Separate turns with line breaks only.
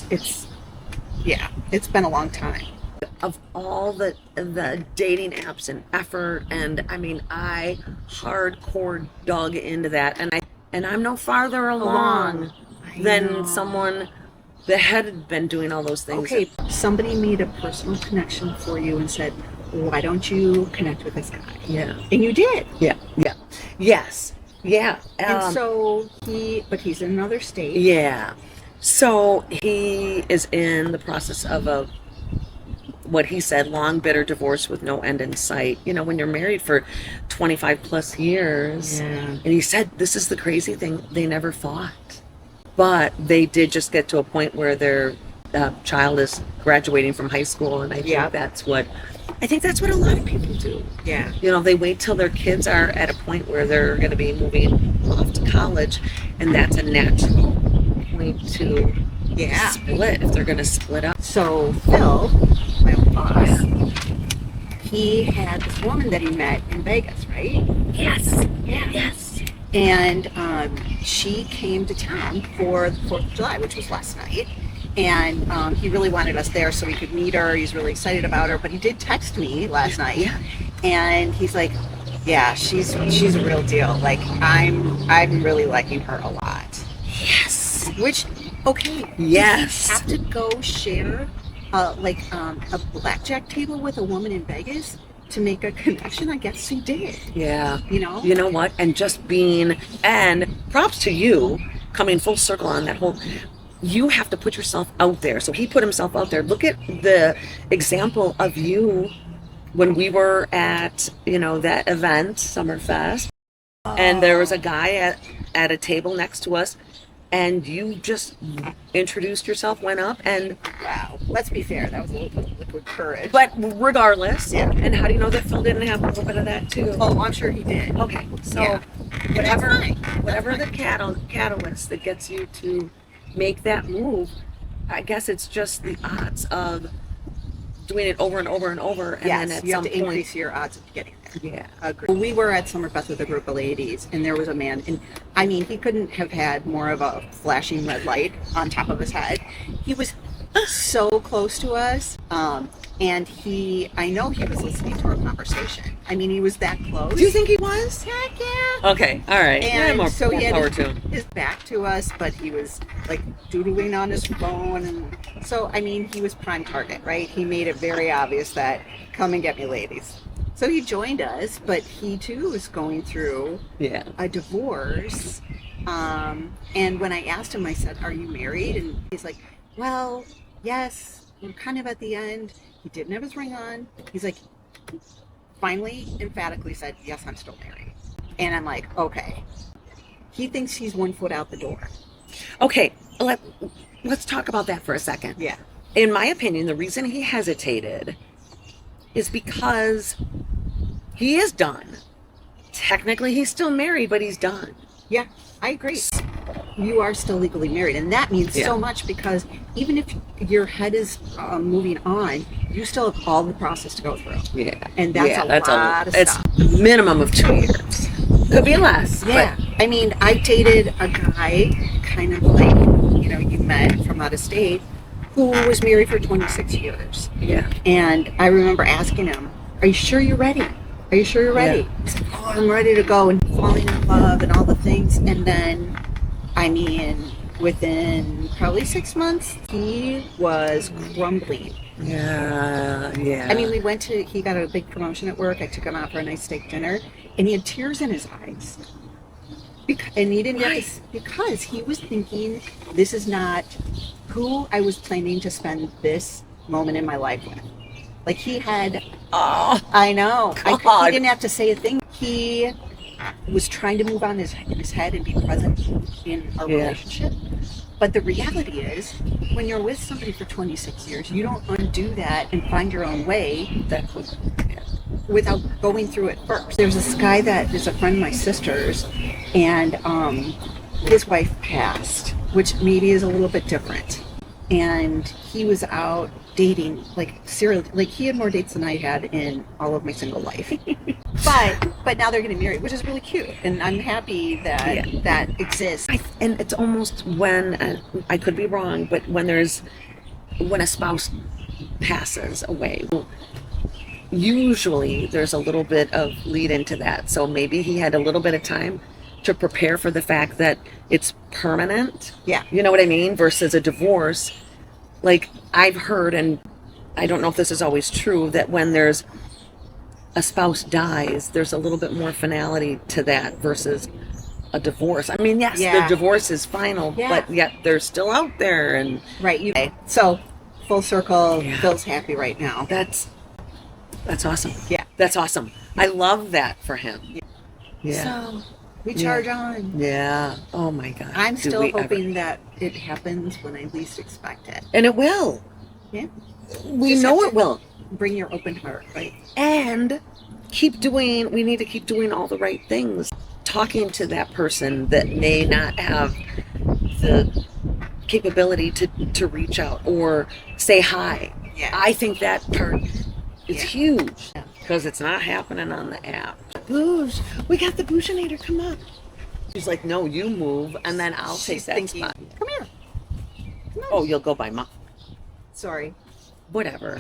because it's been a long time.
Of all the dating apps and effort, and I mean, I hardcore dug into that, and I'm no farther along than someone that had been doing all those things.
Okay, somebody made a personal connection for you and said, why don't you connect with this guy?
Yeah.
And you did.
Yeah. Yes. Yeah.
And so he's in another state.
Yeah. So he is in the process of what he said, long, bitter divorce with no end in sight. You know, when you're married for 25 plus years.
Yeah.
And he said, this is the crazy thing, they never fought. But they did just get to a point where their child is graduating from high school. And I think that's what a lot of people do.
Yeah.
You know, they wait till their kids are at a point where they're going to be moving off to college. And that's a natural point to split, if they're going to split up.
So Phil, my old boss, he had this woman that he met in Vegas, right?
Yes.
And she came to town for the 4th of July, which was last night. And he really wanted us there so we could meet her. He's really excited about her. But he did text me last night. Yeah. And he's like, yeah, she's a real deal. Like, I'm really liking her a lot.
Yes.
Which, okay.
Yes.
Did he have to go share a blackjack table with a woman in Vegas to make a connection? I guess he did.
Yeah.
You know?
You know what? And just being, and props to you, coming full circle on that whole, you have to put yourself out there. So he put himself out there. Look at the example of you when we were at, that event, Summerfest, and there was a guy at a table next to us, and you just introduced yourself, went up, and
wow, let's be fair, that was a little bit of liquid courage.
But regardless,
yeah.
And how do you know that Phil didn't have a little bit of that too?
Oh, I'm sure he did.
Okay, so whatever the catalyst that gets you to make that move, I guess it's just the odds of doing it over and over and over, and then at
you
some
have to
point
increase your odds of getting there.
Yeah,
agree. We were at Summerfest with a group of ladies, and there was a man, and I mean, he couldn't have had more of a flashing red light on top of his head. He was so close to us, and I know he was listening to our conversation. I mean, he was that close.
Do you think he was?
Heck yeah.
Okay, all right.
And so he had
to
his back to us, but he was like doodling on his phone, and so I mean, he was prime target, right? He made it very obvious that come and get me, ladies. So he joined us, but he too was going through a divorce. And when I asked him, I said, "Are you married?" And he's like, "Well, yes, we're kind of at the end." He didn't have his ring on. He's like, finally, emphatically said, "Yes, I'm still married." And I'm like, okay. He thinks he's 1 foot out the door.
Okay, let's talk about that for a second.
Yeah.
In my opinion, the reason he hesitated is because he is done. Technically, he's still married, but he's done.
Yeah, I agree. You are still legally married, and that means so much, because even if your head is moving on, you still have all the process to go through.
Yeah.
And that's a lot of stuff.
It's a minimum of 2 years. Could be less.
Yeah. But I mean, I dated a guy kind of like, you met from out of state, who was married for 26 years.
Yeah.
And I remember asking him, "Are you sure you're ready? Are you sure you're ready?"
Yeah.
He's like, "Oh, I'm ready to go," and falling in love and all the things. And then, I mean, within probably 6 months, he was crumbling.
Yeah.
I mean, he got a big promotion at work. I took him out for a nice steak dinner, and he had tears in his eyes. And he didn't because he was thinking, this is not who I was planning to spend this moment in my life with. Like, he had, I know, he didn't have to say a thing. He was trying to move on in his head and be present in a relationship. But the reality is, when you're with somebody for 26 years, you don't undo that and find your own way without going through it first. There's this guy that is a friend of my sister's, and his wife passed, which maybe is a little bit different. And he was out dating, like, seriously, like, he had more dates than I had in all of my single life. but now they're getting married, which is really cute, and I'm happy that
Yeah.
that exists.
And it's almost when, I could be wrong, but when a spouse passes away, usually there's a little bit of lead into that. So maybe he had a little bit of time to prepare for the fact that it's permanent.
Yeah.
You know what I mean? Versus a divorce. Like I've heard, and I don't know if this is always true, that when there's a spouse dies, there's a little bit more finality to that versus a divorce. I mean, yes,
Yeah.
the divorce is final,
Yeah.
but yet they're still out there, and
Right. So full circle.
Yeah.
Phil's happy right now.
that's awesome.
Yeah.
That's awesome. I love that for him. Yeah.
So we charge on.
Yeah. Oh my God.
I'm
Do
still
we ever.
hoping that it happens when I least expect it.
And it will.
Yeah.
We
Just
know
have
it
to
will.
Bring your open heart, right?
And we need to keep doing all the right things. Talking to that person that may not have the capability to reach out or say hi.
Yeah.
I think that part is
Yeah.
huge
Yeah.
because it's not happening on the app. Booze, we got the Bouginator, come up. She's like, no, you move and then I'll take
She's
that
thinking,
spot.
come here. Come on.
Oh, you'll go by mom.
Sorry.
Whatever.